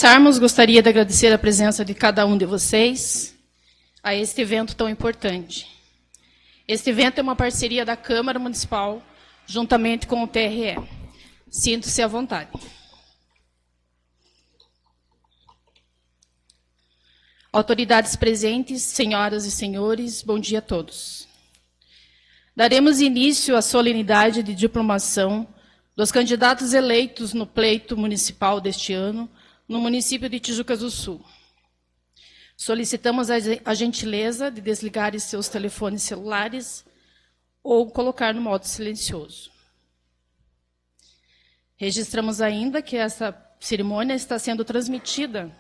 começarmos, gostaria de agradecer a presença de cada um de vocês a este evento tão importante. Este evento é uma parceria da Câmara Municipal, juntamente com o TRE. Sinto-se à vontade. Autoridades presentes, senhoras e senhores, bom dia a todos. Daremos início à solenidade de diplomação dos candidatos eleitos no pleito municipal deste ano, no município de Tijucas do Sul. Solicitamos a gentileza de desligar seus telefones celulares ou colocar no modo silencioso. Registramos ainda que essa cerimônia está sendo transmitida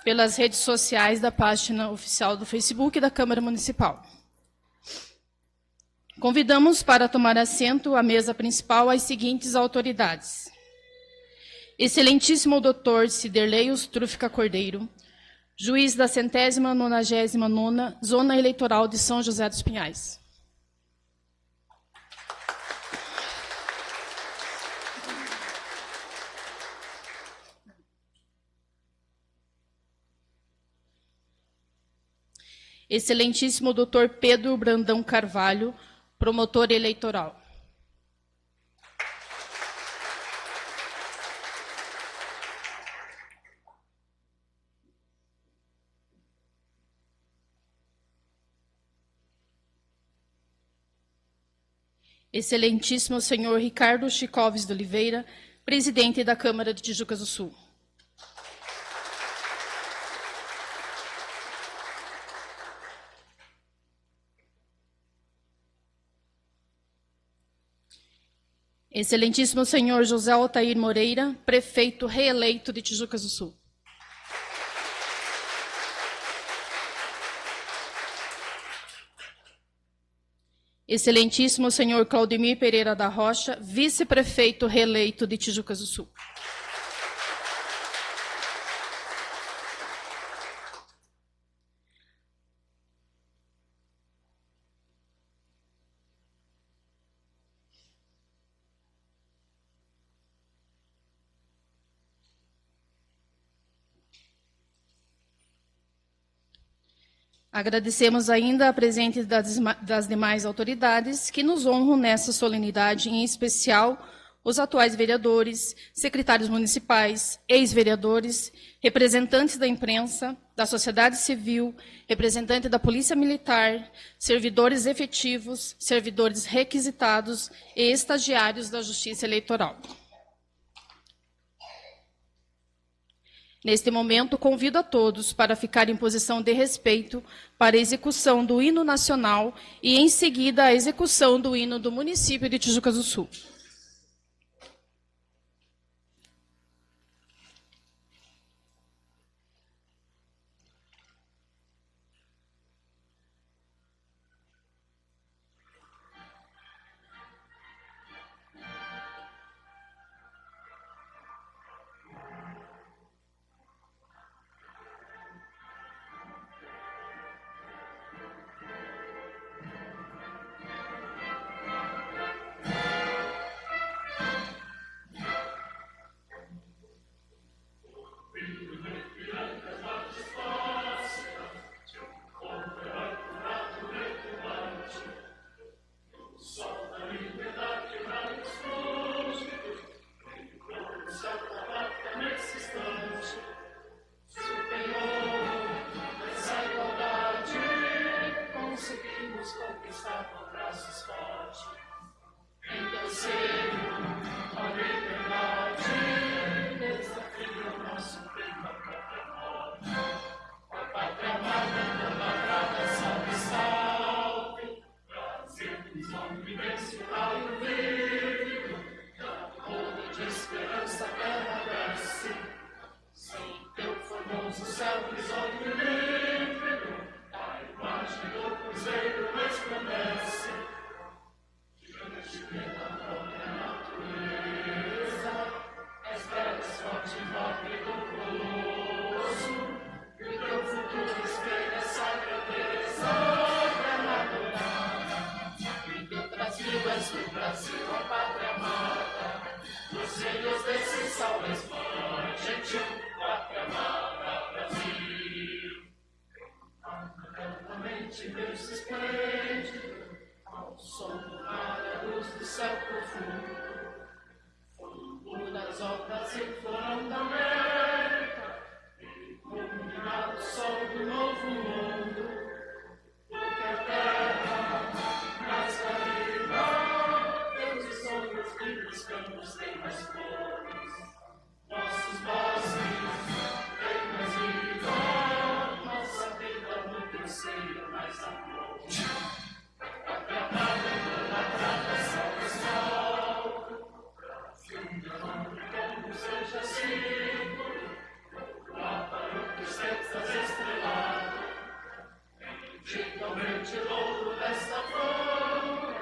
pelas redes sociais da página oficial do Facebook da Câmara Municipal. Convidamos para tomar assento à mesa principal as seguintes autoridades. Excelentíssimo Dr. Ciderley Ostrúfica Cordeiro, juiz da 199ª Zona Eleitoral de São José dos Pinhais. Excelentíssimo Dr. Pedro Brandão Carvalho, promotor eleitoral. Excelentíssimo senhor Ricardo Chicoves de Oliveira, presidente da Câmara de Tijucas do Sul. Excelentíssimo senhor José Altair Moreira, prefeito reeleito de Tijucas do Sul. Excelentíssimo senhor Claudemir Pereira da Rocha, vice-prefeito reeleito de Tijucas do Sul. Agradecemos ainda a presença das demais autoridades que nos honram nessa solenidade, em especial os atuais vereadores, secretários municipais, ex-vereadores, representantes da imprensa, da sociedade civil, representantes da Polícia Militar, servidores efetivos, servidores requisitados e estagiários da Justiça Eleitoral. Neste momento, convido a todos para ficar em posição de respeito para a execução do hino nacional e, em seguida, a execução do hino do município de Tijucas do Sul. imponente, berço esplêndido, ao som do mar, a luz do céu profundo. Fogo das obras em florão da América, iluminado o sol do novo mundo, porque a terra mais claridade, deuses sonhos livres, campos têm mais flores, nossos bosques têm mais vida, nossa vida no terceiro mais amor. Pátria amada, idolatrada, salve, salve, como seja sido, lá para o que estás estrelado, dignamente louco desta fama,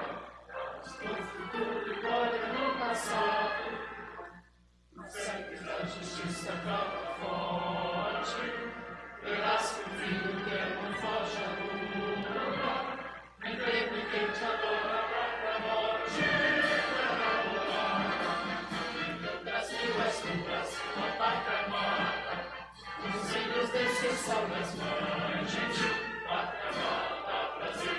do futuro e glória no passado, no século da justiça cava forte, verás que o filho que não foge à lua, emprego e quem te adora a própria morte, Brasil és tu, Brasil, a pátria amada, os filhos desse sol das mães, pátria amada, Brasil.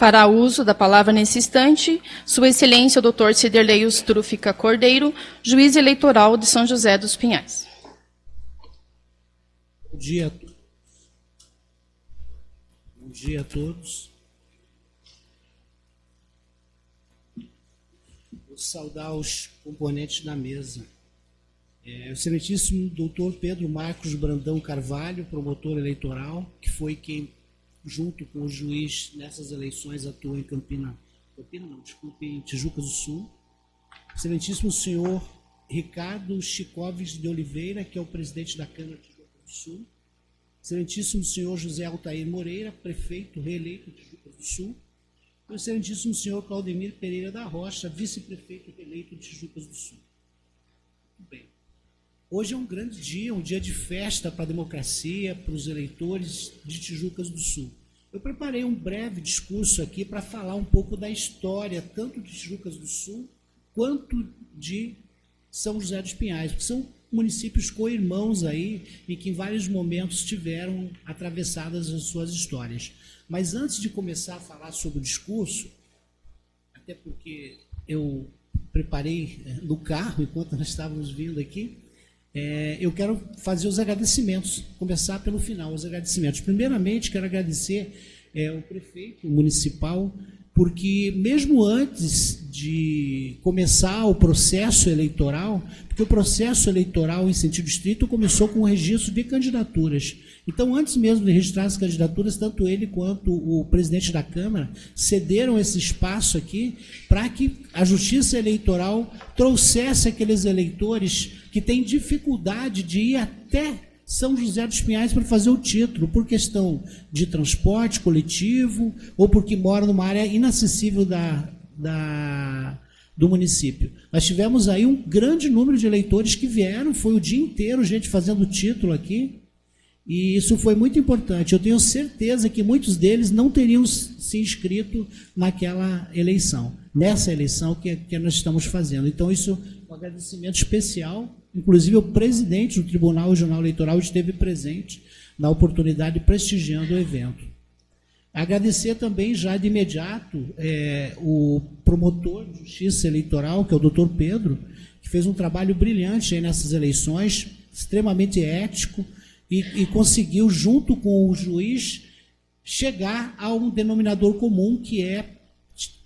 Fará uso da palavra nesse instante Sua Excelência o Dr. Ciderley Trúfica Cordeiro, juiz eleitoral de São José dos Pinhais. Bom dia a todos. Vou saudar os componentes da mesa. O excelentíssimo doutor Pedro Marcos Brandão Carvalho, promotor eleitoral, que foi quem, junto com o juiz nessas eleições, atuou em em Tijucas do Sul. Excelentíssimo senhor Ricardo Chicoves de Oliveira, que é o presidente da Câmara de Tijucas do Sul. Excelentíssimo senhor José Altair Moreira, prefeito reeleito de Tijucas do Sul. E o excelentíssimo senhor Claudemir Pereira da Rocha, vice-prefeito reeleito de Tijucas do Sul. Muito bem. Hoje é um grande dia, um dia de festa para a democracia, para os eleitores de Tijucas do Sul. Eu preparei um breve discurso aqui para falar um pouco da história, tanto de Tijucas do Sul, quanto de São José dos Pinhais, porque são municípios co-irmãos aí e que em vários momentos tiveram atravessadas as suas histórias. Mas antes de começar a falar sobre o discurso, até porque eu preparei no carro enquanto nós estávamos vindo aqui, eu quero fazer os agradecimentos, começar pelo final, os agradecimentos. Primeiramente, quero agradecer o prefeito municipal, porque mesmo antes de começar o processo eleitoral, porque o processo eleitoral em sentido estrito começou com o registro de candidaturas. Então, antes mesmo de registrar as candidaturas, tanto ele quanto o presidente da Câmara cederam esse espaço aqui para que a Justiça Eleitoral trouxesse aqueles eleitores que têm dificuldade de ir até São José dos Pinhais para fazer o título, por questão de transporte coletivo ou porque moram numa área inacessível do município. Nós tivemos aí um grande número de eleitores que vieram, foi o dia inteiro gente fazendo o título aqui, e isso foi muito importante. Eu tenho certeza que muitos deles não teriam se inscrito naquela eleição, nessa eleição que nós estamos fazendo. Então, isso é um agradecimento especial. Inclusive, o presidente do Tribunal Regional Eleitoral esteve presente na oportunidade, prestigiando o evento. Agradecer também, já de imediato, o promotor de justiça eleitoral, que é o doutor Pedro, que fez um trabalho brilhante aí nessas eleições, extremamente ético, e conseguiu, junto com o juiz, chegar a um denominador comum, que é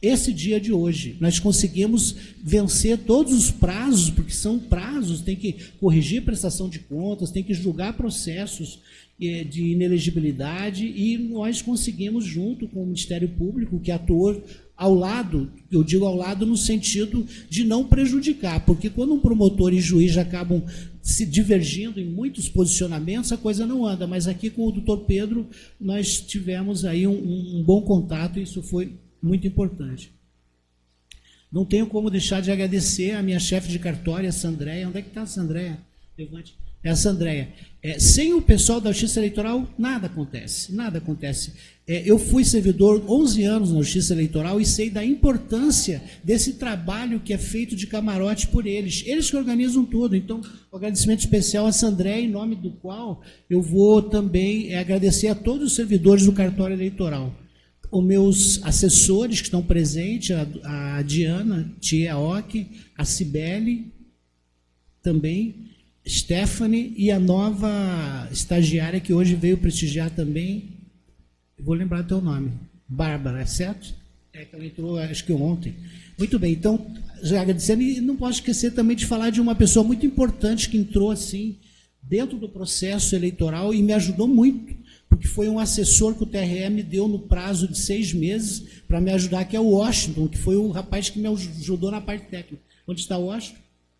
esse dia de hoje. Nós conseguimos vencer todos os prazos, porque são prazos, tem que corrigir prestação de contas, tem que julgar processos de inelegibilidade, e nós conseguimos, junto com o Ministério Público, que atuou ao lado, eu digo ao lado no sentido de não prejudicar, porque quando um promotor e juiz acabam se divergindo em muitos posicionamentos, a coisa não anda. Mas aqui com o doutor Pedro, nós tivemos aí um bom contato, e isso foi muito importante. Não tenho como deixar de agradecer a minha chefe de cartório, a Sandréia. Onde é que está a Sandréia? Levante. É a Sandréia. Sem o pessoal da Justiça Eleitoral, nada acontece. Nada acontece. Eu fui servidor 11 anos na Justiça Eleitoral e sei da importância desse trabalho que é feito de camarote por eles. Eles que organizam tudo. Então, um agradecimento especial a Sandréia, em nome do qual eu vou também agradecer a todos os servidores do cartório eleitoral. Os meus assessores que estão presentes, a Diana, Tia Ock, a Cibele, também, Stephanie, e a nova estagiária que hoje veio prestigiar também, vou lembrar o teu nome, Bárbara, é certo? Que ela entrou, acho que ontem. Muito bem, então, já agradecendo, e não posso esquecer também de falar de uma pessoa muito importante que entrou assim, dentro do processo eleitoral e me ajudou muito, porque foi um assessor que o TRE me deu no prazo de 6 meses para me ajudar, que é o Washington, que foi o rapaz que me ajudou na parte técnica. Onde está o Washington?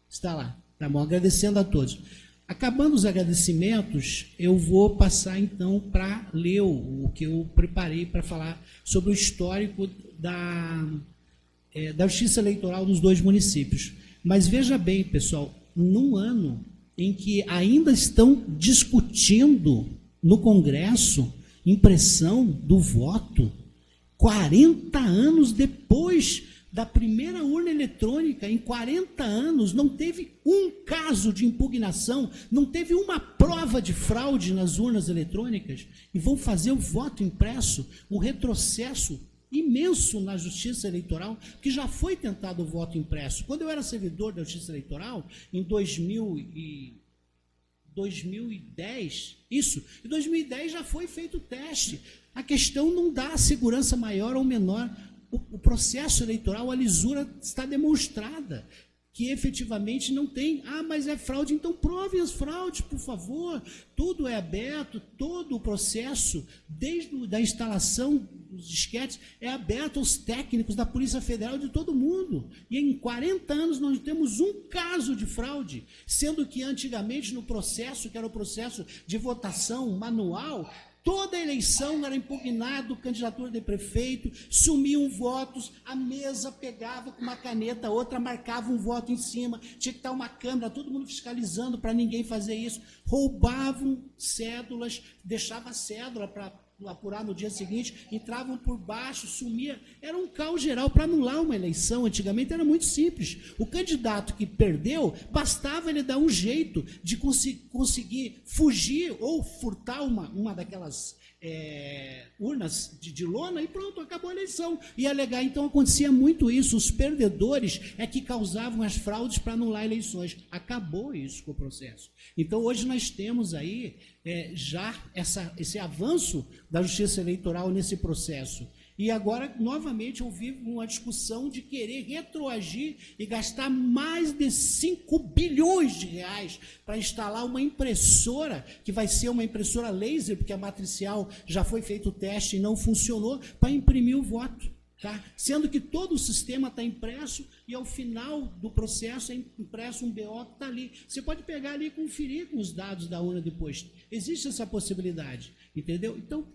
Está lá. Tá bom, agradecendo a todos. Acabando os agradecimentos, eu vou passar então para ler o que eu preparei para falar sobre o histórico da Justiça Eleitoral dos dois municípios. Mas veja bem, pessoal, num ano em que ainda estão discutindo no Congresso impressão do voto, 40 anos depois da primeira urna eletrônica, em 40 anos, não teve um caso de impugnação, não teve uma prova de fraude nas urnas eletrônicas, e vão fazer o voto impresso, um retrocesso imenso na Justiça Eleitoral, que já foi tentado o voto impresso. Quando eu era servidor da Justiça Eleitoral, em 2010, em 2010 já foi feito o teste. A questão não dá segurança maior ou menor. O processo eleitoral, a lisura está demonstrada, que efetivamente não tem. Mas é fraude, então prove as fraudes, por favor. Tudo é aberto, todo o processo, desde a instalação dos disquetes, é aberto aos técnicos da Polícia Federal, de todo mundo. E em 40 anos nós temos um caso de fraude, sendo que antigamente no processo, que era o processo de votação manual, toda eleição era impugnado, candidatura de prefeito, sumiam votos, a mesa pegava com uma caneta, a outra marcava um voto em cima, tinha que estar uma câmera, todo mundo fiscalizando para ninguém fazer isso, roubavam cédulas, deixava a cédula para apurar no dia seguinte, entravam por baixo, sumia. Era um caos geral. Para anular uma eleição, antigamente, era muito simples. O candidato que perdeu, bastava ele dar um jeito de conseguir fugir ou furtar uma daquelas urnas de lona e pronto, acabou a eleição. E alegar, então acontecia muito isso. Os perdedores é que causavam as fraudes para anular eleições. Acabou isso com o processo. Então, hoje nós temos aí já esse avanço da justiça eleitoral nesse processo. E agora, novamente, eu vivo uma discussão de querer retroagir e gastar mais de 5 bilhões de reais para instalar uma impressora, que vai ser uma impressora laser, porque a matricial já foi feito o teste e não funcionou, para imprimir o voto. Tá? Sendo que todo o sistema está impresso e, ao final do processo, é impresso um BO que está ali. Você pode pegar ali e conferir com os dados da urna depois. Existe essa possibilidade, entendeu? Então,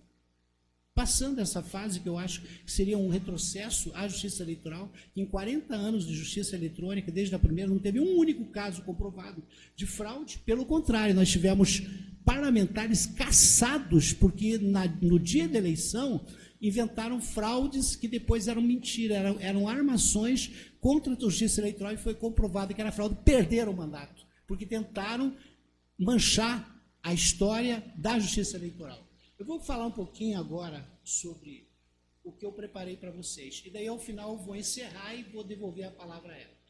passando essa fase, que eu acho que seria um retrocesso à justiça eleitoral, em 40 anos de justiça eletrônica, desde a primeira, não teve um único caso comprovado de fraude. Pelo contrário, nós tivemos parlamentares caçados, porque no dia da eleição inventaram fraudes que depois eram mentira, eram armações contra a justiça eleitoral, e foi comprovado que era fraude, perderam o mandato, porque tentaram manchar a história da justiça eleitoral. Eu vou falar um pouquinho agora sobre o que eu preparei para vocês. E daí, ao final, eu vou encerrar e vou devolver a palavra a ela.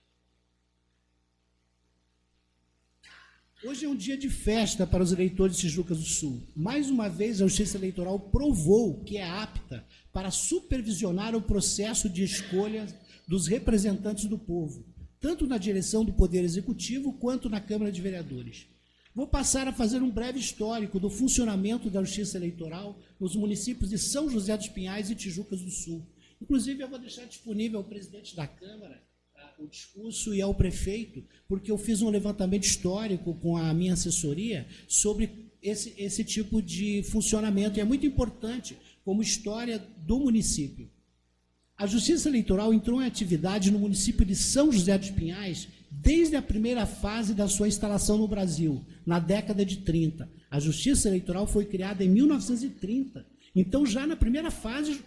Hoje é um dia de festa para os eleitores de Tijucas do Sul. Mais uma vez, a Justiça Eleitoral provou que é apta para supervisionar o processo de escolha dos representantes do povo, tanto na direção do Poder Executivo quanto na Câmara de Vereadores. Vou passar a fazer um breve histórico do funcionamento da Justiça Eleitoral nos municípios de São José dos Pinhais e Tijucas do Sul. Inclusive, eu vou deixar disponível ao presidente da Câmara o discurso e ao prefeito, porque eu fiz um levantamento histórico com a minha assessoria sobre esse tipo de funcionamento, e é muito importante como história do município. A Justiça Eleitoral entrou em atividade no município de São José dos Pinhais desde a primeira fase da sua instalação no Brasil, na década de 30. A Justiça Eleitoral foi criada em 1930. Então, já na primeira fase,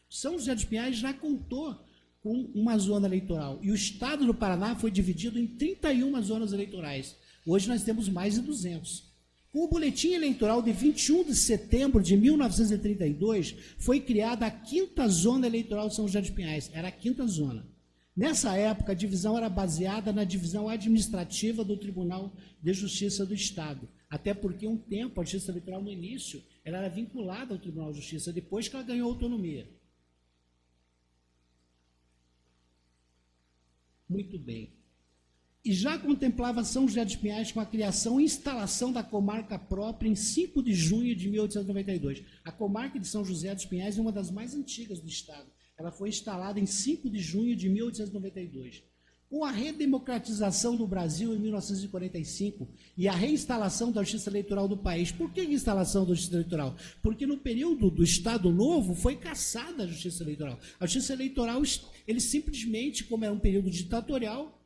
São José dos Pinhais já contou com uma zona eleitoral. E o estado do Paraná foi dividido em 31 zonas eleitorais. Hoje nós temos mais de 200. Com o boletim eleitoral de 21 de setembro de 1932, foi criada a 5ª Zona Eleitoral de São José dos Pinhais. Era a 5ª zona. Nessa época, a divisão era baseada na divisão administrativa do Tribunal de Justiça do Estado. Até porque, um tempo, a Justiça Eleitoral, no início, ela era vinculada ao Tribunal de Justiça, depois que ela ganhou autonomia. Muito bem. E já contemplava São José dos Pinhais com a criação e instalação da comarca própria em 5 de junho de 1892. A comarca de São José dos Pinhais é uma das mais antigas do Estado. Ela foi instalada em 5 de junho de 1892. Com a redemocratização do Brasil em 1945 e a reinstalação da Justiça Eleitoral do país. Por que a instalação da Justiça Eleitoral? Porque no período do Estado Novo foi cassada a Justiça Eleitoral. A Justiça Eleitoral, eles simplesmente, como era um período ditatorial,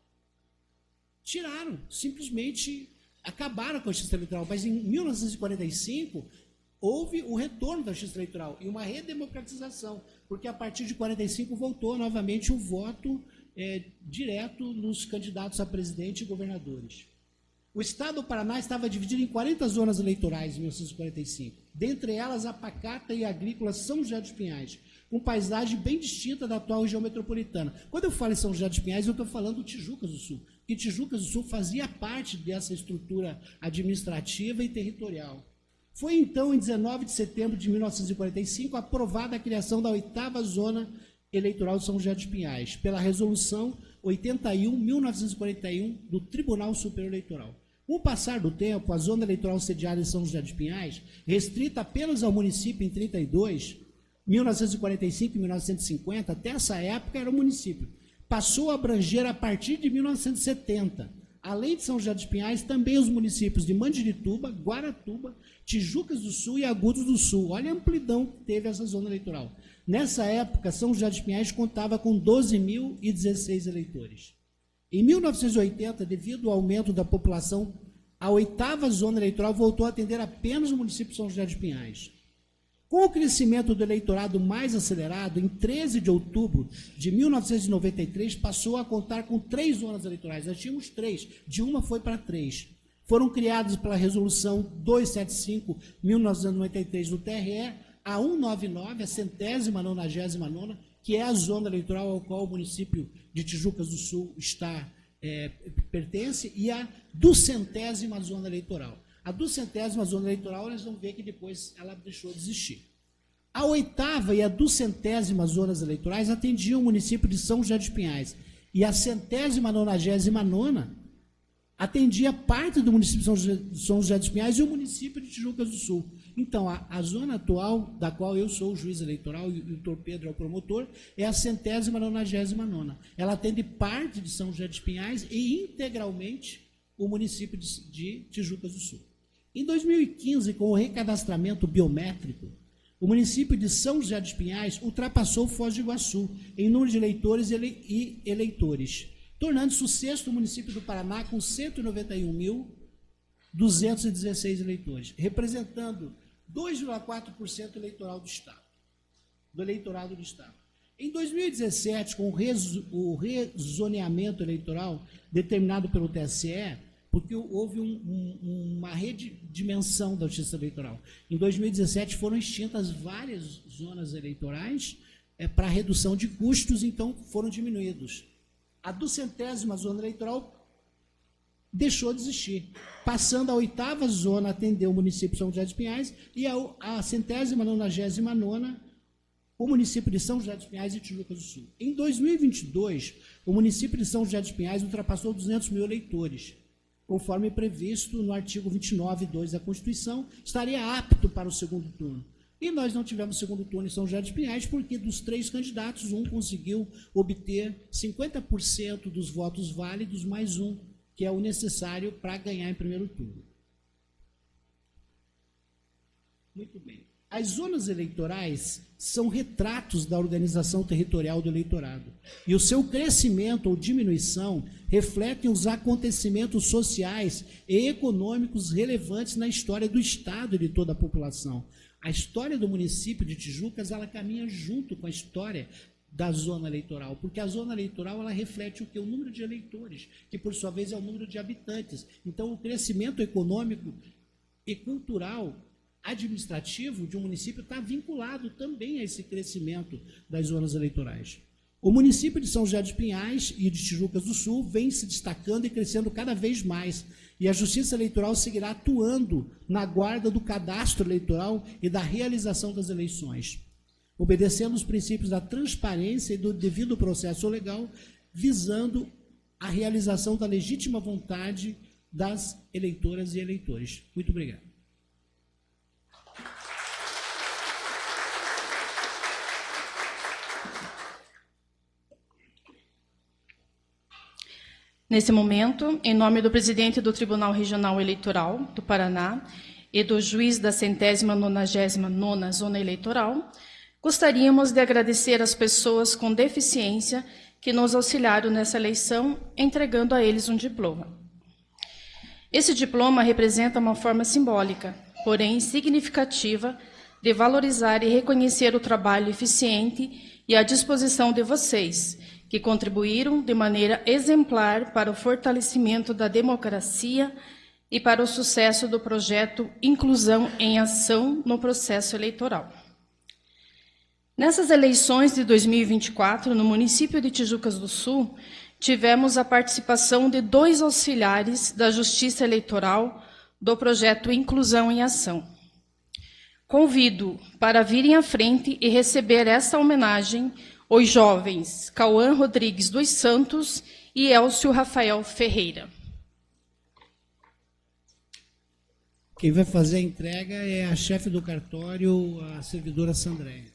tiraram, simplesmente acabaram com a Justiça Eleitoral. Mas em 1945 houve o retorno da Justiça Eleitoral e uma redemocratização, porque a partir de 45 voltou novamente o voto direto nos candidatos a presidente e governadores. O estado do Paraná estava dividido em 40 zonas eleitorais em 1945, dentre elas a pacata e agrícola São José dos Pinhais, com paisagem bem distinta da atual região metropolitana. Quando eu falo em São José dos Pinhais, eu estou falando do Tijucas do Sul, que Tijucas do Sul fazia parte dessa estrutura administrativa e territorial. Foi então, em 19 de setembro de 1945, aprovada a criação da 8ª Zona Eleitoral de São José dos Pinhais, pela Resolução 81/1941 do Tribunal Superior Eleitoral. Com o passar do tempo, a zona eleitoral sediada em São José dos Pinhais, restrita apenas ao município em 32, 1945 e 1950, até essa época era um município, passou a abranger a partir de 1970. Além de São José dos Pinhais, também os municípios de Mandirituba, Guaratuba, Tijucas do Sul e Agudos do Sul. Olha a amplidão que teve essa zona eleitoral. Nessa época, São José dos Pinhais contava com 12.016 eleitores. Em 1980, devido ao aumento da população, a 8ª Zona Eleitoral voltou a atender apenas o município de São José dos Pinhais. Com o crescimento do eleitorado mais acelerado, em 13 de outubro de 1993, passou a contar com 3 zonas eleitorais. Nós tínhamos 3, de uma foi para 3. Foram criadas pela Resolução 275/1993 do TRE, a 199, a 199ª, que é a zona eleitoral ao qual o município de Tijucas do Sul pertence, e a 200ª zona eleitoral. A 200ª zona eleitoral, nós vamos ver que depois ela deixou de existir. A 8ª e a 200ª zonas eleitorais atendiam o município de São José dos Pinhais, e a 199ª atendia parte do município de São José dos Pinhais e o município de Tijucas do Sul. Então, a zona atual, da qual eu sou o juiz eleitoral e o doutor Pedro é o promotor, é a 199ª. Ela atende parte de São José dos Pinhais e integralmente o município de Tijucas do Sul. Em 2015, com o recadastramento biométrico, o município de São José dos Pinhais ultrapassou Foz do Iguaçu em número de eleitores e eleitores, tornando-se o 6º município do Paraná com 191.216 eleitores, representando 2,4% do eleitorado do Estado. Em 2017, com o rezoneamento eleitoral determinado pelo TSE, porque houve uma redimensão da justiça eleitoral. Em 2017 foram extintas várias zonas eleitorais para redução de custos, então foram diminuídos. A 200ª zona eleitoral deixou de existir, passando a 8ª zona a atender o município de São José dos Pinhais e a 199ª o município de São José dos Pinhais e Tijucas do Sul. Em 2022, o município de São José dos Pinhais ultrapassou 200 mil eleitores, conforme previsto no artigo 29(2) da Constituição, estaria apto para o segundo turno. E nós não tivemos segundo turno em São José dos Pinhais, porque dos 3 candidatos, um conseguiu obter 50% dos votos válidos, mais um, que é o necessário para ganhar em primeiro turno. Muito bem. As zonas eleitorais são retratos da organização territorial do eleitorado, e o seu crescimento ou diminuição refletem os acontecimentos sociais e econômicos relevantes na história do Estado e de toda a população. A história do município de Tijucas, ela caminha junto com a história da zona eleitoral, porque a zona eleitoral ela reflete o que? O número de eleitores, que por sua vez é o número de habitantes. Então, o crescimento econômico e cultural administrativo de um município está vinculado também a esse crescimento das zonas eleitorais. O município de São José dos Pinhais e de Tijucas do Sul vem se destacando e crescendo cada vez mais, e a Justiça Eleitoral seguirá atuando na guarda do cadastro eleitoral e da realização das eleições, obedecendo os princípios da transparência e do devido processo legal, visando a realização da legítima vontade das eleitoras e eleitores. Muito obrigado. Nesse momento, em nome do presidente do Tribunal Regional Eleitoral do Paraná e do juiz da 199ª Zona Eleitoral, gostaríamos de agradecer às pessoas com deficiência que nos auxiliaram nessa eleição, entregando a eles um diploma. Esse diploma representa uma forma simbólica, porém significativa, de valorizar e reconhecer o trabalho eficiente e a disposição de vocês, que contribuíram de maneira exemplar para o fortalecimento da democracia e para o sucesso do projeto Inclusão em Ação no processo eleitoral. Nessas eleições de 2024, no município de Tijucas do Sul, tivemos a participação de 2 auxiliares da Justiça Eleitoral do projeto Inclusão em Ação. Convido para virem à frente e receber esta homenagem os jovens Cauã Rodrigues dos Santos e Elcio Rafael Ferreira. Quem vai fazer a entrega é a chefe do cartório, a servidora Sandréia.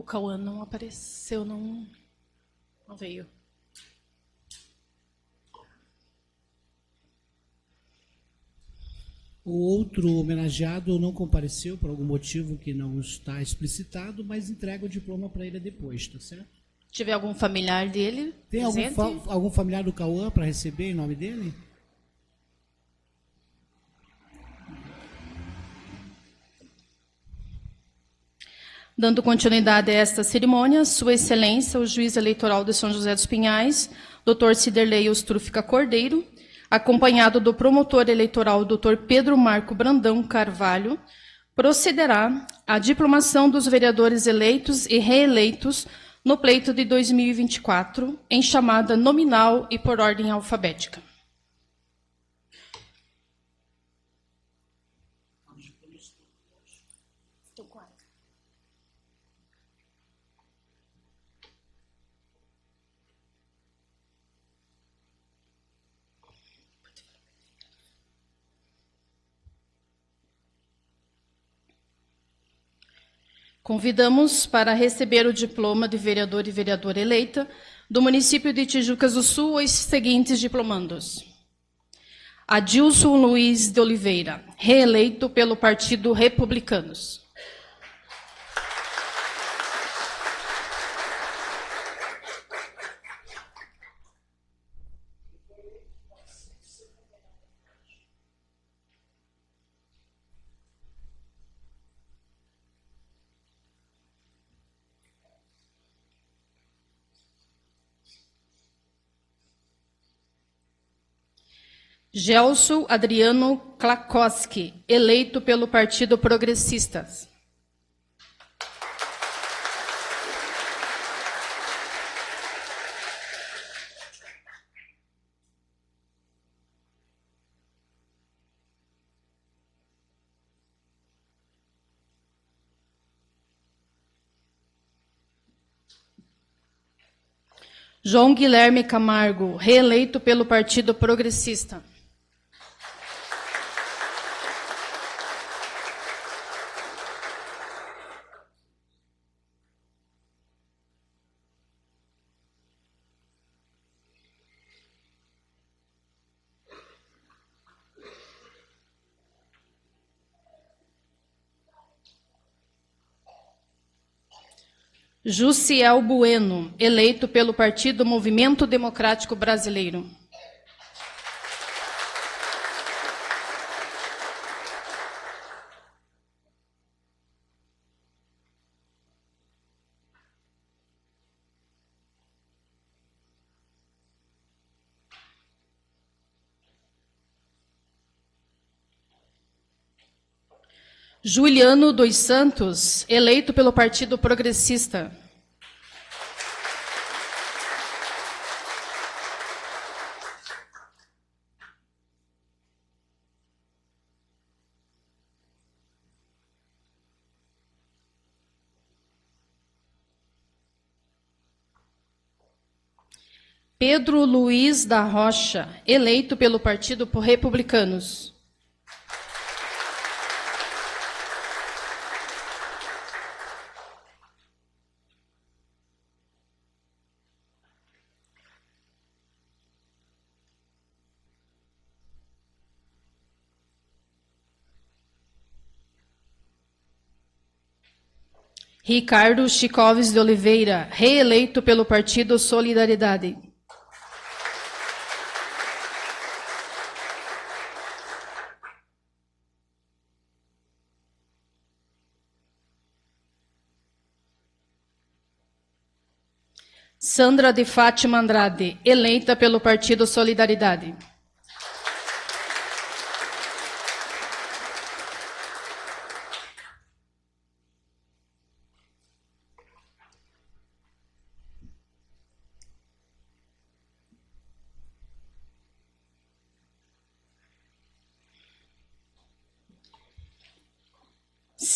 Cauã não apareceu, não veio. O outro homenageado não compareceu por algum motivo que não está explicitado, mas entrega o diploma para ele depois, tá certo? Tiver algum familiar dele Tem presente? algum familiar do Cauã para receber em nome dele? Dando continuidade a esta cerimônia, Sua Excelência, o Juiz Eleitoral de São José dos Pinhais, Dr. Ciderley Ostrúfica Cordeiro, acompanhado do promotor eleitoral Dr. Pedro Marco Brandão Carvalho, procederá à diplomação dos vereadores eleitos e reeleitos no pleito de 2024, em chamada nominal e por ordem alfabética. Convidamos para receber o diploma de vereador e vereadora eleita do município de Tijucas do Sul os seguintes diplomandos. Adilson Luiz de Oliveira, reeleito pelo Partido Republicanos. Gelson Adriano Klakowski, eleito pelo Partido Progressistas. João Guilherme Camargo, reeleito pelo Partido Progressista. Jussiel Bueno, eleito pelo Partido Movimento Democrático Brasileiro. Juliano dos Santos, eleito pelo Partido Progressista. Pedro Luiz da Rocha, eleito pelo Partido Republicanos. Ricardo Chicoves de Oliveira, reeleito pelo Partido Solidariedade. Sandra de Fátima Andrade, eleita pelo Partido Solidariedade.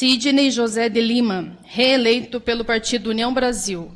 Sidney José de Lima, reeleito pelo Partido União Brasil.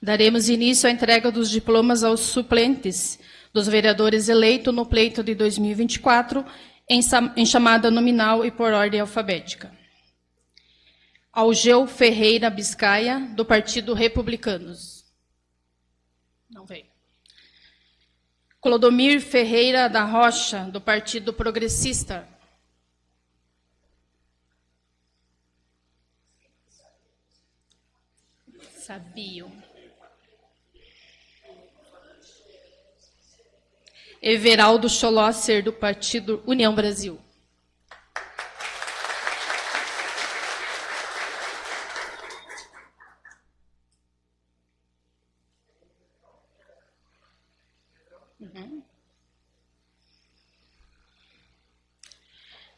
Daremos início à entrega dos diplomas aos suplentes dos vereadores eleitos no pleito de 2024, em chamada nominal e por ordem alfabética. Algeu Ferreira Biscaia, do Partido Republicanos. Não veio. Clodomir Ferreira da Rocha, do Partido Progressista. Sabiam. Everaldo Schlosser, do Partido União Brasil.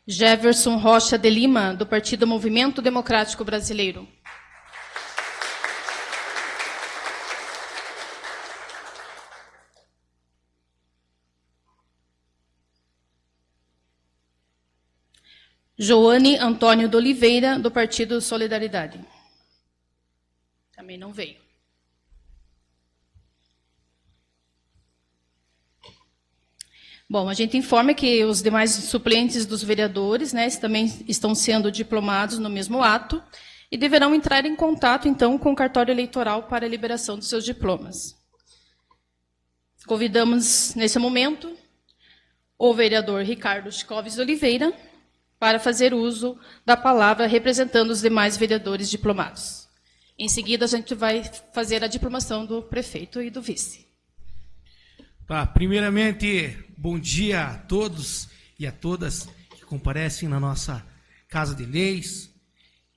Jefferson Rocha de Lima, do Partido Movimento Democrático Brasileiro. Joane Antônio de Oliveira, do Partido Solidariedade. Também não veio. Bom, a gente informa que os demais suplentes dos vereadores, né, também estão sendo diplomados no mesmo ato e deverão entrar em contato, então, com o cartório eleitoral para a liberação dos seus diplomas. Convidamos, nesse momento, o vereador Ricardo Scoves de Oliveira para fazer uso da palavra representando os demais vereadores diplomados. Em seguida, a gente vai fazer a diplomação do prefeito e do vice. Tá, primeiramente, bom dia a todos e a todas que comparecem na nossa Casa de Leis.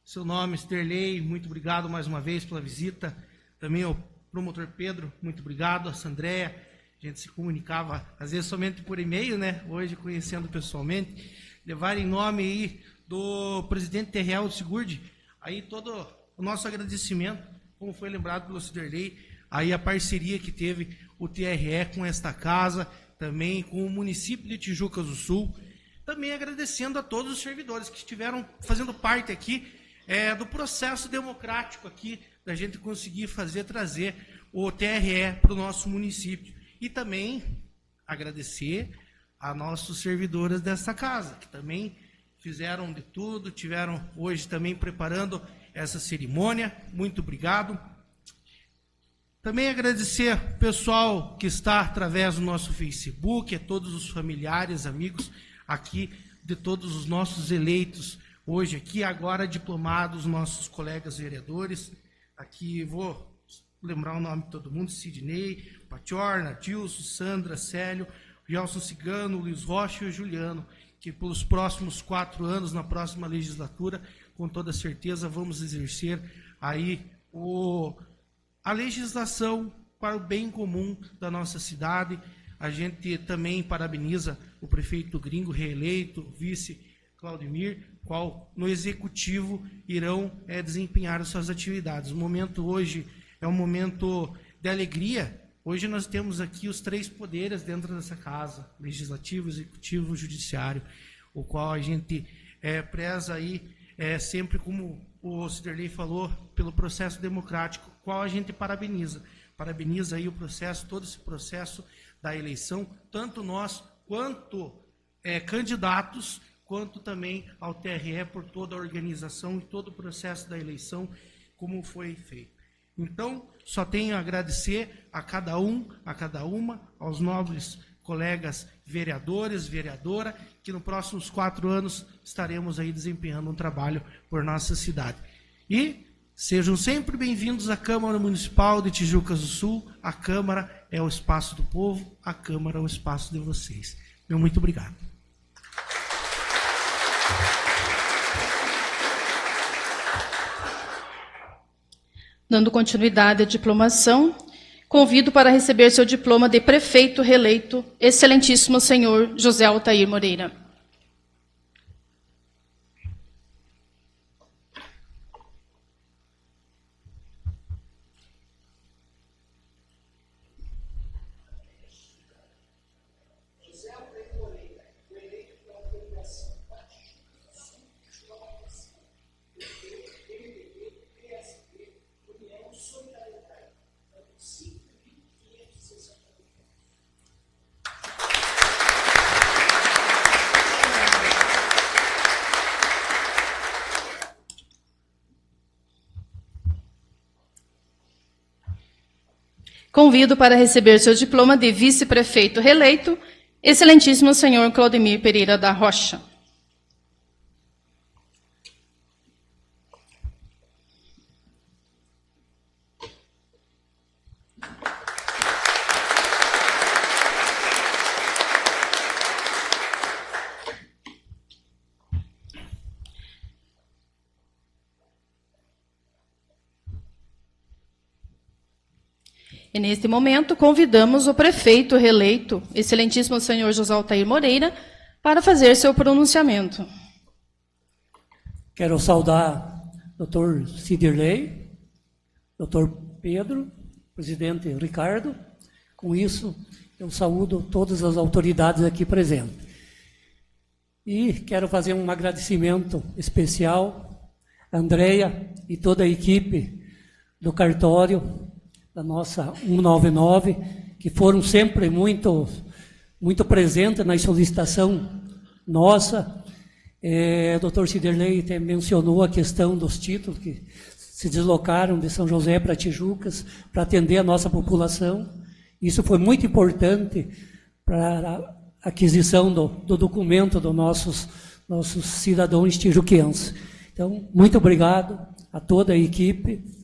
Seu nome, Sterley, muito obrigado mais uma vez pela visita. Também ao promotor Pedro, muito obrigado. A Sandréia, a gente se comunicava às vezes somente por e-mail, né? Hoje conhecendo pessoalmente. Levar em nome aí do presidente TRE do Sigurd, aí todo o nosso agradecimento, como foi lembrado pelo Sterley, aí a parceria que teve o TRE com esta casa, também com o município de Tijucas do Sul, também agradecendo a todos os servidores que estiveram fazendo parte aqui do processo democrático aqui, da gente conseguir trazer o TRE para o nosso município. E também agradecer a nossos servidores desta casa, que também fizeram de tudo, tiveram hoje também preparando essa cerimônia. Muito obrigado. Também agradecer o pessoal que está através do nosso Facebook, a todos os familiares, amigos aqui de todos os nossos eleitos hoje aqui, agora diplomados, nossos colegas vereadores. Aqui vou lembrar o nome de todo mundo: Sidney, Patiorna, Dilson, Sandra, Célio, Gelson Cigano, Luiz Rocha e o Juliano, que pelos próximos 4 anos, na próxima legislatura, com toda certeza vamos exercer aí a legislação para o bem comum da nossa cidade. A gente também parabeniza o prefeito Gringo, reeleito, o vice Claudemir, qual no executivo irão desempenhar as suas atividades. O momento hoje é um momento de alegria. Hoje nós temos aqui os 3 poderes dentro dessa casa: legislativo, executivo, judiciário, o qual a gente preza aí sempre, como o Sterley falou, pelo processo democrático, qual a gente parabeniza. Parabeniza aí o processo, todo esse processo da eleição, tanto nós quanto candidatos, quanto também ao TRE por toda a organização e todo o processo da eleição, como foi feito. Então, só tenho a agradecer a cada um, a cada uma, aos nobres colegas vereadores, vereadora, que nos próximos 4 anos estaremos aí desempenhando um trabalho por nossa cidade. E sejam sempre bem-vindos à Câmara Municipal de Tijucas do Sul. A Câmara é o espaço do povo, a Câmara é o espaço de vocês. Meu muito obrigado. Dando continuidade à diplomação, convido para receber seu diploma de prefeito reeleito, excelentíssimo senhor José Altair Moreira. Convido para receber seu diploma de vice-prefeito reeleito, excelentíssimo senhor Claudemir Pereira da Rocha. E, neste momento, convidamos o prefeito reeleito, excelentíssimo senhor José Altair Moreira, para fazer seu pronunciamento. Quero saudar o Dr. Ciderley, Dr. Pedro, presidente Ricardo. Com isso, eu saúdo todas as autoridades aqui presentes. E quero fazer um agradecimento especial a Andréia e toda a equipe do cartório da nossa 199, que foram sempre muito presentes na solicitação nossa. O Dr. Ciderley até mencionou a questão dos títulos que se deslocaram de São José para Tijucas para atender a nossa população. Isso foi muito importante para a aquisição do documento dos nossos cidadãos tijuquenses. Então, muito obrigado a toda a equipe.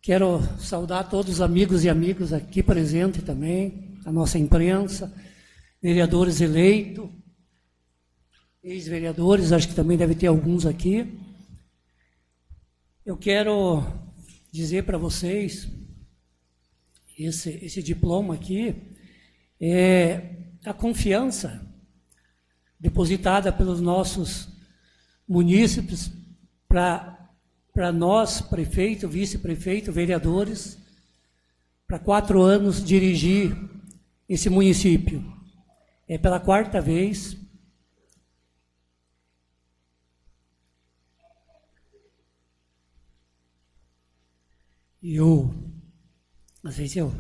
Quero saudar todos os amigos e amigas aqui presentes também, a nossa imprensa, vereadores eleitos, ex-vereadores, acho que também deve ter alguns aqui. Eu quero dizer para vocês, esse diploma aqui é a confiança depositada pelos nossos munícipes para nós, prefeito, vice-prefeito, vereadores, para 4 anos dirigir esse município. É pela 4ª vez. E às vezes eu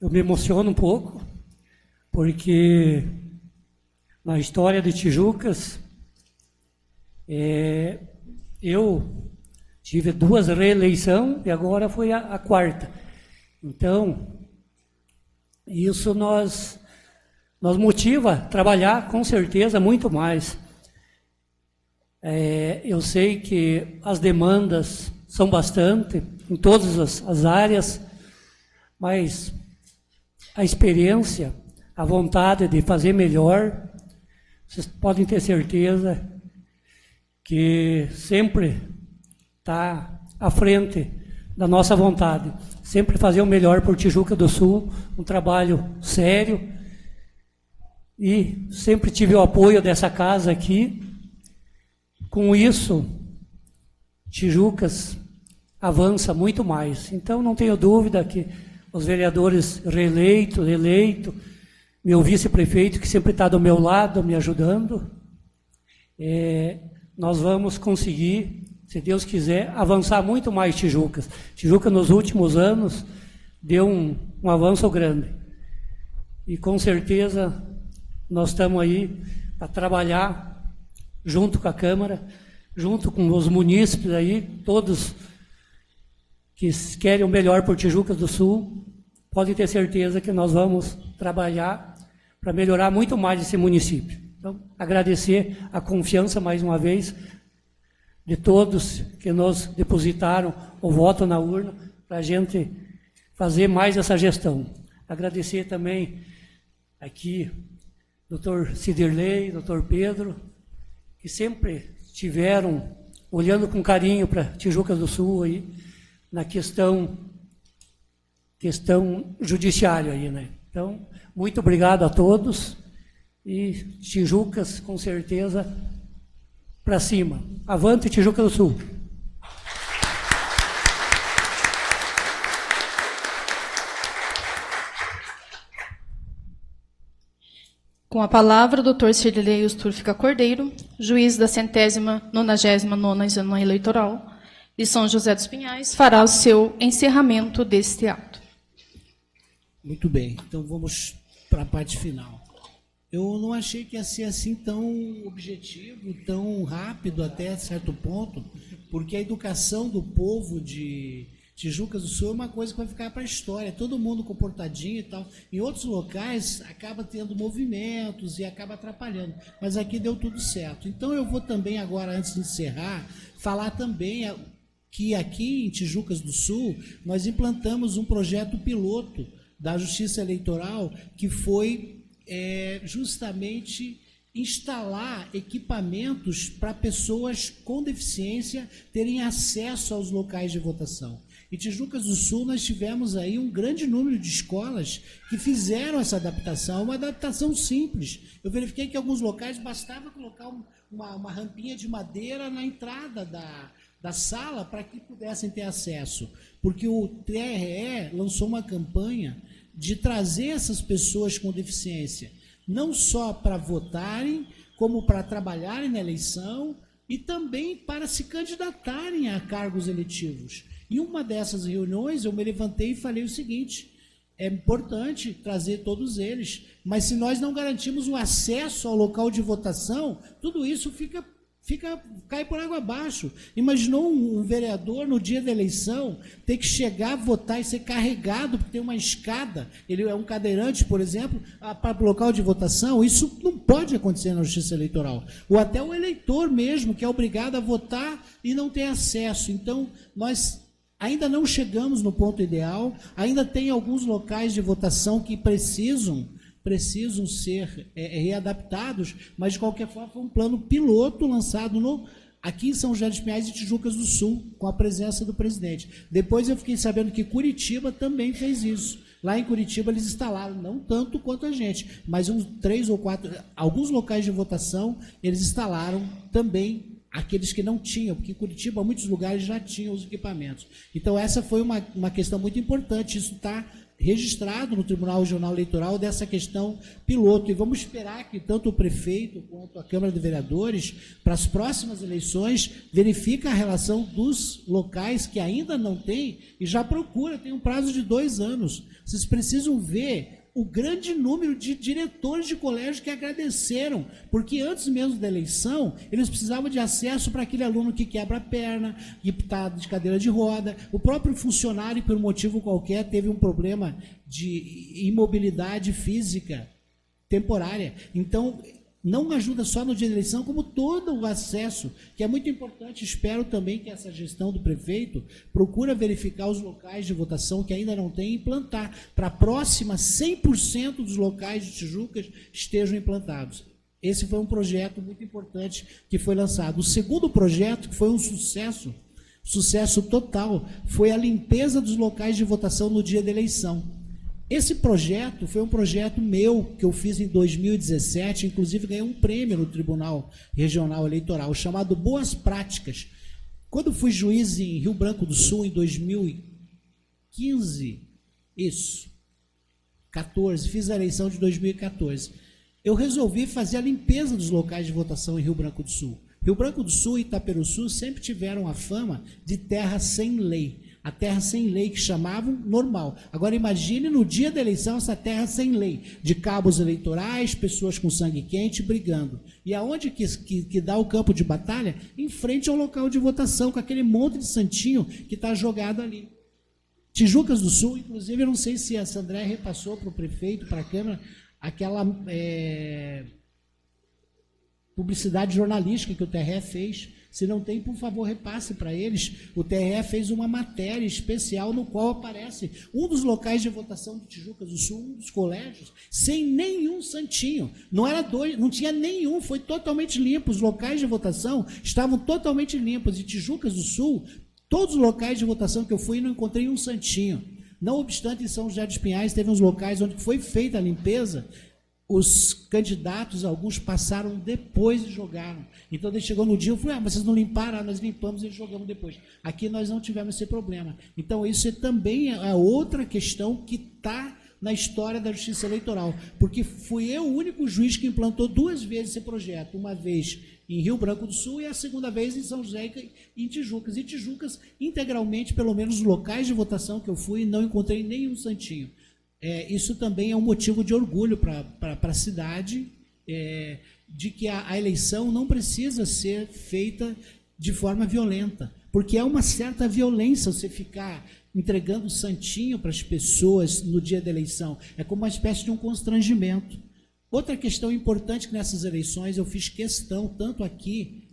me emociono um pouco, porque na história de Tijucas, eu tive 2 reeleições e agora foi a 4ª. Então, isso nos motiva a trabalhar com certeza muito mais. Eu sei que as demandas são bastante em todas as áreas, mas a experiência, a vontade de fazer melhor, vocês podem ter certeza que sempre está à frente da nossa vontade. Sempre fazer o melhor por Tijuca do Sul, um trabalho sério. E sempre tive o apoio dessa casa aqui. Com isso, Tijucas avança muito mais. Então, não tenho dúvida que os vereadores eleitos, meu vice-prefeito, que sempre está do meu lado, me ajudando, nós vamos conseguir, se Deus quiser, avançar muito mais Tijucas. Tijuca, nos últimos anos, deu um avanço grande. E, com certeza, nós estamos aí para trabalhar junto com a Câmara, junto com os munícipes aí, todos que querem o melhor por Tijucas do Sul, podem ter certeza que nós vamos trabalhar para melhorar muito mais esse município. Então, agradecer a confiança mais uma vez de todos que nos depositaram o voto na urna para a gente fazer mais essa gestão. Agradecer também aqui Dr. Ciderley, Dr. Pedro, que sempre estiveram olhando com carinho para Tijucas do Sul aí, na questão judiciária aí, né? Então, muito obrigado a todos e Tijucas, com certeza, para cima. Avante Tijuca do Sul. Com a palavra, o doutor Ciderley Usturfica Cordeiro, juiz da 199ª Zona Eleitoral de São José dos Pinhais, fará o seu encerramento deste ato. Muito bem, então vamos para a parte final. Eu não achei que ia ser assim tão objetivo, tão rápido até certo ponto, porque a educação do povo de Tijucas do Sul é uma coisa que vai ficar para a história, todo mundo comportadinho e tal. Em outros locais acaba tendo movimentos e acaba atrapalhando, mas aqui deu tudo certo. Então eu vou também agora, antes de encerrar, falar também que aqui em Tijucas do Sul nós implantamos um projeto piloto da Justiça Eleitoral que foi justamente instalar equipamentos para pessoas com deficiência terem acesso aos locais de votação. Em Tijucas do Sul, nós tivemos aí um grande número de escolas que fizeram essa adaptação, uma adaptação simples. Eu verifiquei que em alguns locais bastava colocar uma rampinha de madeira na entrada da sala para que pudessem ter acesso, porque o TRE lançou uma campanha de trazer essas pessoas com deficiência, não só para votarem, como para trabalharem na eleição e também para se candidatarem a cargos eletivos. Em uma dessas reuniões, eu me levantei e falei o seguinte: é importante trazer todos eles, mas se nós não garantirmos o acesso ao local de votação, tudo isso cai por água abaixo. Imaginou um vereador no dia da eleição ter que chegar a votar e ser carregado, porque tem uma escada, ele é um cadeirante, por exemplo, para o local de votação? Isso não pode acontecer na Justiça Eleitoral. Ou até o eleitor mesmo, que é obrigado a votar e não tem acesso. Então, nós ainda não chegamos no ponto ideal, ainda tem alguns locais de votação que precisam ser readaptados, mas de qualquer forma foi um plano piloto lançado aqui em São José dos Pinhais e Tijucas do Sul, com a presença do presidente. Depois eu fiquei sabendo que Curitiba também fez isso. Lá em Curitiba eles instalaram, não tanto quanto a gente, mas uns 3 ou 4, alguns locais de votação eles instalaram também, aqueles que não tinham, porque em Curitiba muitos lugares já tinham os equipamentos. Então essa foi uma questão muito importante, isso está registrado no Tribunal Regional Eleitoral dessa questão piloto, e vamos esperar que tanto o prefeito quanto a Câmara de Vereadores, para as próximas eleições, verifiquem a relação dos locais que ainda não têm e já procura, tem um prazo de 2 anos. Vocês precisam ver o grande número de diretores de colégio que agradeceram, porque antes mesmo da eleição, eles precisavam de acesso para aquele aluno que quebra a perna, que está de cadeira de roda, o próprio funcionário, por um motivo qualquer, teve um problema de imobilidade física temporária. Então, não ajuda só no dia da eleição, como todo o acesso, que é muito importante. Espero também que essa gestão do prefeito procure verificar os locais de votação que ainda não tem e implantar. Para a próxima, 100% dos locais de Tijucas estejam implantados. Esse foi um projeto muito importante que foi lançado. O segundo projeto, que foi um sucesso total, foi a limpeza dos locais de votação no dia da eleição. Esse projeto foi um projeto meu, que eu fiz em 2017, inclusive ganhei um prêmio no Tribunal Regional Eleitoral, chamado Boas Práticas. Quando fui juiz em Rio Branco do Sul, em 2015, 14, fiz a eleição de 2014, eu resolvi fazer a limpeza dos locais de votação em Rio Branco do Sul. Rio Branco do Sul e Itaperuçu sempre tiveram a fama de terra sem lei. A terra sem lei, que chamavam normal. Agora imagine no dia da eleição essa terra sem lei, de cabos eleitorais, pessoas com sangue quente brigando. E aonde que dá o campo de batalha? Em frente ao local de votação, com aquele monte de santinho que está jogado ali. Tijucas do Sul, inclusive, eu não sei se a Sandré repassou para o prefeito, para a Câmara, aquela publicidade jornalística que o TRE fez. Se não tem, por favor, repasse para eles. O TRE fez uma matéria especial no qual aparece um dos locais de votação de Tijucas do Sul, um dos colégios, sem nenhum santinho. Não tinha nenhum, foi totalmente limpo. Os locais de votação estavam totalmente limpos. E Tijucas do Sul, todos os locais de votação que eu fui, não encontrei um santinho. Não obstante, em São José dos Pinhais, teve uns locais onde foi feita a limpeza. Os candidatos, alguns passaram depois e jogaram. Então, ele chegou no dia, eu falei, mas vocês não limparam? Nós limpamos e jogamos depois. Aqui nós não tivemos esse problema. Então, isso também é outra questão que está na história da Justiça Eleitoral, porque fui eu o único juiz que implantou 2 vezes esse projeto, uma vez em Rio Branco do Sul e a segunda vez em São José e em Tijucas. E Tijucas, integralmente, pelo menos os locais de votação que eu fui, não encontrei nenhum santinho. Isso também é um motivo de orgulho para a cidade, de que a eleição não precisa ser feita de forma violenta, porque é uma certa violência você ficar entregando o santinho para as pessoas no dia da eleição. É como uma espécie de um constrangimento. Outra questão importante que nessas eleições eu fiz questão, tanto aqui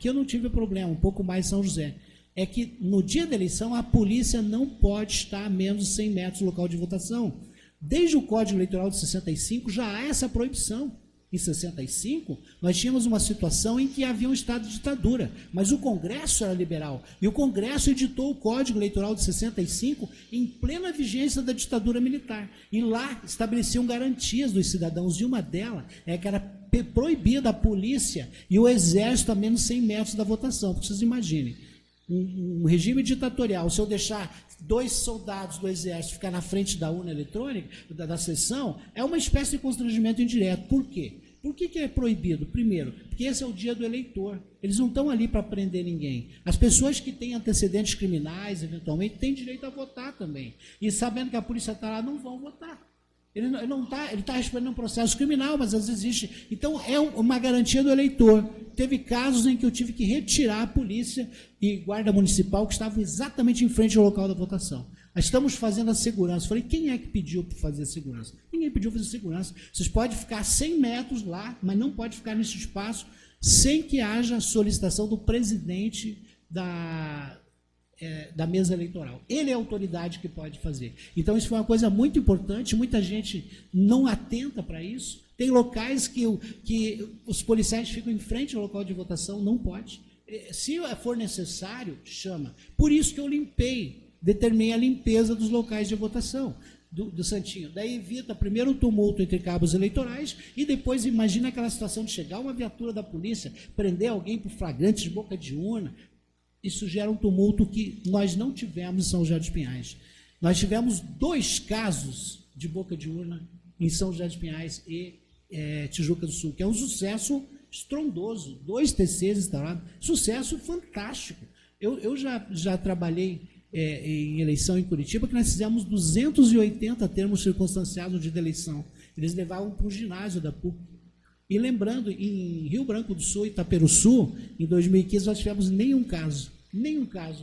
eu não tive problema, um pouco mais em São José, é que no dia da eleição a polícia não pode estar a menos de 100 metros do local de votação. Desde o Código Eleitoral de 65 já há essa proibição. Em 65, nós tínhamos uma situação em que havia um estado de ditadura, mas o Congresso era liberal, e o Congresso editou o Código Eleitoral de 65 em plena vigência da ditadura militar, e lá estabeleciam garantias dos cidadãos, e uma delas é que era proibida a polícia e o exército a menos 100 metros da votação. Vocês imaginem, um regime ditatorial, se eu deixar 2 soldados do exército ficar na frente da urna eletrônica, da sessão, é uma espécie de constrangimento indireto. Por quê? Por que é proibido? Primeiro, porque esse é o dia do eleitor. Eles não estão ali para prender ninguém. As pessoas que têm antecedentes criminais, eventualmente, têm direito a votar também. E sabendo que a polícia está lá, não vão votar. Ele está respondendo um processo criminal, mas às vezes existe. Então, é uma garantia do eleitor. Teve casos em que eu tive que retirar a polícia e guarda municipal que estavam exatamente em frente ao local da votação. Nós estamos fazendo a segurança. Falei, quem é que pediu para fazer a segurança? Ninguém pediu para fazer segurança. Vocês podem ficar 100 metros lá, mas não pode ficar nesse espaço sem que haja solicitação do presidente da mesa eleitoral. Ele é a autoridade que pode fazer. Então, isso foi uma coisa muito importante, muita gente não atenta para isso. Tem locais que os policiais ficam em frente ao local de votação, não pode. Se for necessário, chama. Por isso que eu determinei a limpeza dos locais de votação do Santinho. Daí evita primeiro o tumulto entre cabos eleitorais e depois imagina aquela situação de chegar uma viatura da polícia, prender alguém por flagrante de boca de urna. Isso gera um tumulto que nós não tivemos em São José dos Pinhais. Nós tivemos 2 casos de boca de urna em São José dos Pinhais e Tijuca do Sul, que é um sucesso estrondoso, 2 TCs instalados, sucesso fantástico. Eu já trabalhei em eleição em Curitiba, que nós fizemos 280 termos circunstanciados no dia da eleição. Eles levavam para o ginásio da PUC. E lembrando, em Rio Branco do Sul e Itaperuçu, em 2015, nós tivemos nenhum caso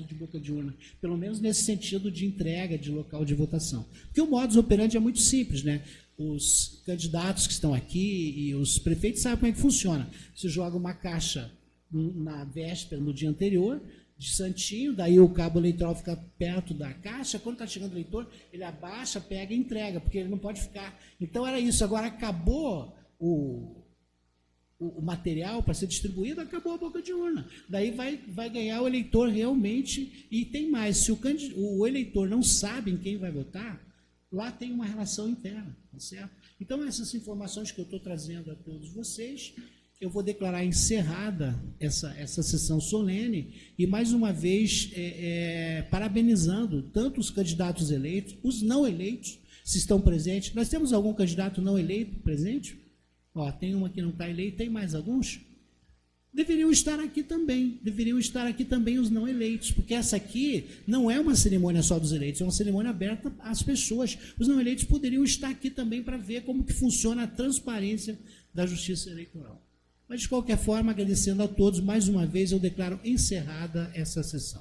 de boca de urna, pelo menos nesse sentido de entrega de local de votação. Porque o modus operandi é muito simples, né? Os candidatos que estão aqui e os prefeitos sabem como é que funciona. Você joga uma caixa na véspera, no dia anterior, de santinho, daí o cabo eleitoral fica perto da caixa, quando está chegando o eleitor, ele abaixa, pega e entrega, porque ele não pode ficar. Então era isso, agora acabou o material para ser distribuído, acabou a boca de urna. Daí vai ganhar o eleitor realmente, e tem mais, se o eleitor não sabe em quem vai votar, lá tem uma relação interna, tá certo? Então, essas informações que eu estou trazendo a todos vocês, eu vou declarar encerrada essa sessão solene e, mais uma vez, parabenizando tanto os candidatos eleitos, os não eleitos, se estão presentes. Nós temos algum candidato não eleito presente? Tem uma que não está eleita, tem mais alguns? Deveriam estar aqui também os não eleitos, porque essa aqui não é uma cerimônia só dos eleitos, é uma cerimônia aberta às pessoas. Os não eleitos poderiam estar aqui também para ver como que funciona a transparência da justiça eleitoral. Mas, de qualquer forma, agradecendo a todos, mais uma vez eu declaro encerrada essa sessão.